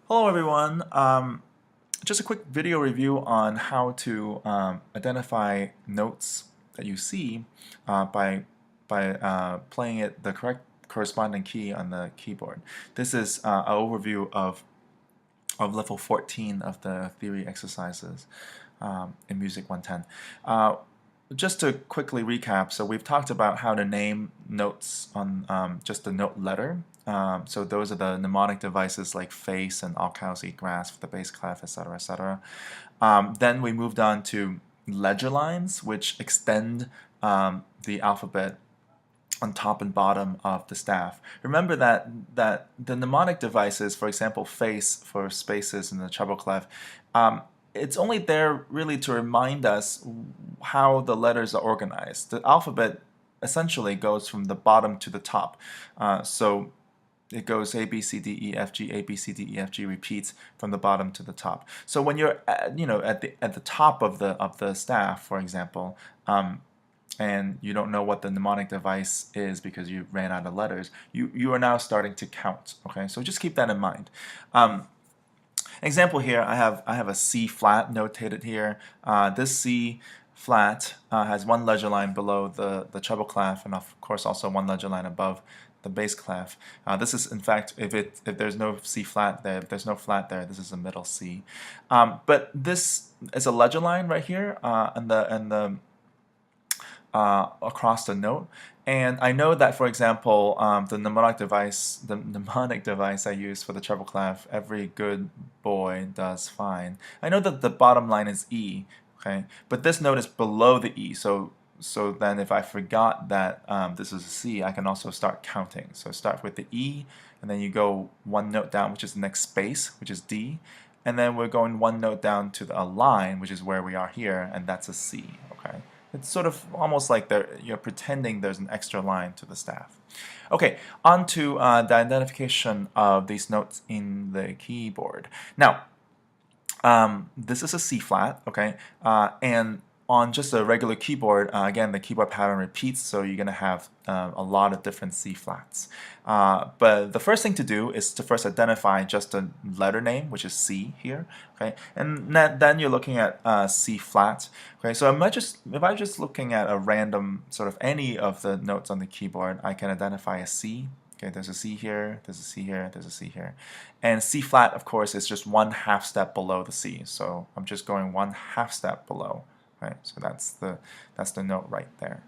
Hello everyone. Just a quick video review on how to identify notes that you see by playing it the correct corresponding key on the keyboard. This is an overview of level 14 of the theory exercises in Music 110. Just to quickly recap, so we've talked about how to name notes on just the note letter. So those are the mnemonic devices like face and alcalzi grass for the bass clef, etc., etc. Then we moved on to ledger lines, which extend the alphabet on top and bottom of the staff. Remember that the mnemonic devices, for example, face for spaces in the treble clef, it's only there really to remind us how the letters are organized. The alphabet essentially goes from the bottom to the top. So it goes A, B, C, D, E, F, G, A, B, C, D, E, F, G, repeats from the bottom to the top. So when you're at the top of the staff, for example, and you don't know what the mnemonic device is because you ran out of letters, you are now starting to count. Okay, so just keep that in mind. Example here, I have a C flat notated here. This C flat has one ledger line below the treble clef, and of course also one ledger line above the bass clef. This is, in fact, if there's no C flat there, if there's no flat there, this is a middle C. But this is a ledger line right here, and the across the note. And I know that, for example, the mnemonic device I use for the treble clef, every good boy does fine. I know that the bottom line is E, okay, but this note is below the E, so then if I forgot that this is a C, I can also start counting. So start with the E, and then you go one note down, which is the next space, which is D, and then we're going one note down to a line, which is where we are here, and that's a C, okay. It's sort of almost like you're pretending there's an extra line to the staff. Okay, on to the identification of these notes in the keyboard. Now, this is a C flat, okay, and on just a regular keyboard, again, the keyboard pattern repeats, so you're going to have a lot of different C flats. But the first thing to do is to first identify just the letter name, which is C here, okay, and then you're looking at C flat. Okay, so if I'm just looking at a random sort of any of the notes on the keyboard, I can identify a C. Okay, there's a C here, there's a C here, there's a C here. And C flat, of course, is just one half step below the C. So I'm just going one half step below. Right? So that's the note right there.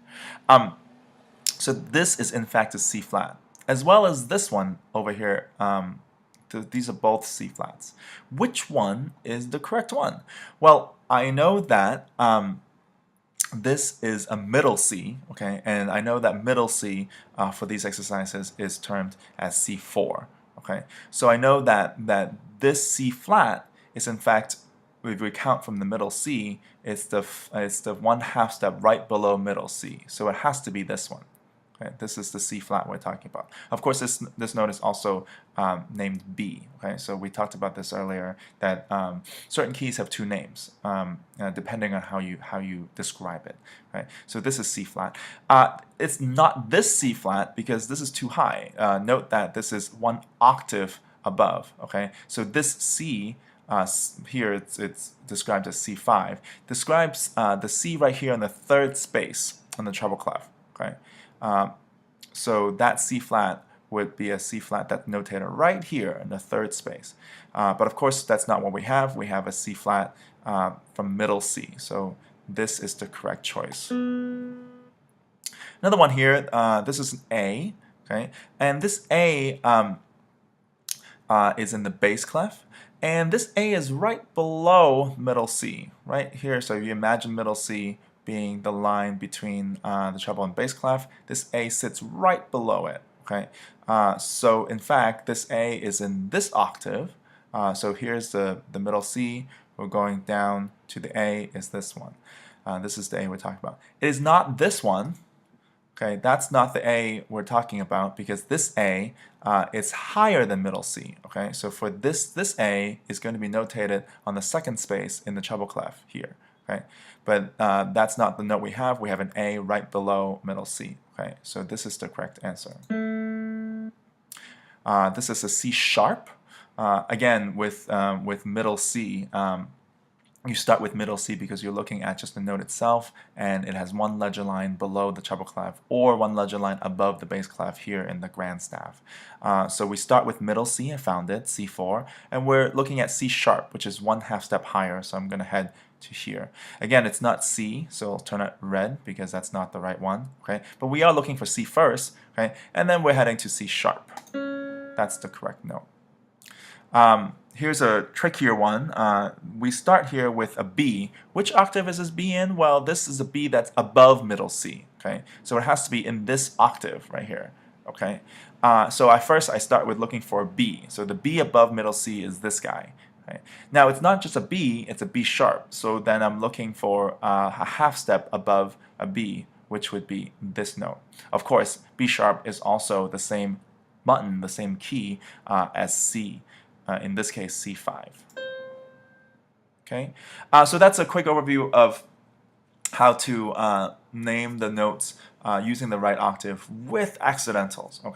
So this is in fact a C flat, as well as this one over here. These are both C flats. Which one is the correct one? Well, I know that this is a middle C, okay, and I know that middle C for these exercises is termed as C4, okay. So I know that this C flat is in fact, if we count from the middle C, it's the one half step right below middle C. So it has to be this one. Okay, this is the C flat we're talking about. Of course, this note is also named B. Okay, so we talked about this earlier that certain keys have two names depending on how you describe it. Right, so this is C flat. It's not this C flat because this is too high. Note that this is one octave above. Okay, so this C. Here it's described as C5, describes the C right here in the third space on the treble clef. Okay, so that C flat would be a C flat that's notated right here in the third space. But of course that's not what we have. We have a C flat from middle C. So this is the correct choice. Another one here. This is an A. Okay, and this A is in the bass clef. And this A is right below middle C, right here. So if you imagine middle C being the line between the treble and bass clef, this A sits right below it. Okay, so in fact, this A is in this octave. So here's the middle C. We're going down to the A is this one. This is the A we're talking about. It is not this one. Okay, that's not the A we're talking about because this A is higher than middle C. Okay, so for this A is going to be notated on the second space in the treble clef here. Okay, but that's not the note we have. We have an A right below middle C. Okay, so this is the correct answer. This is a C sharp. Again, with middle C, you start with middle C because you're looking at just the note itself, and it has one ledger line below the treble clef or one ledger line above the bass clef here in the grand staff. So we start with middle C, I found it, C4, and we're looking at C sharp, which is 1/2 step higher, so I'm going to head to here. Again, it's not C, so I'll turn it red because that's not the right one, okay? But we are looking for C first, okay? And then we're heading to C sharp. That's the correct note. Here's a trickier one. We start here with a B. Which octave is this B in? Well, this is a B that's above middle C. Okay, so it has to be in this octave right here. Okay, so first I start with looking for a B. So the B above middle C is this guy. Okay. Now it's not just a B; it's a B sharp. So then I'm looking for a 1/2 step above a B, which would be this note. Of course, B sharp is also the same button, the same key as C. In this case, C5. Okay, so that's a quick overview of how to name the notes using the right octave with accidentals. Okay.